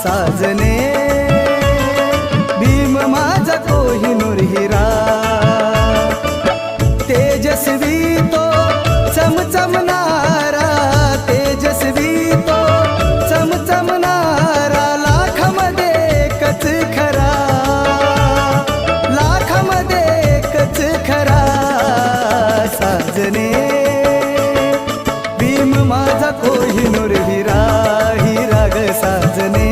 साजने भीम माझा कोहिनूर हिरा तेजस्वी तो चमचमणारा तेजस्वी तो चमचमणारा लाखामध्ये एकच खरा लाखामध्ये एकच खरा साजने भीम माझा कोहिनूर हिरा हिरा ग साजने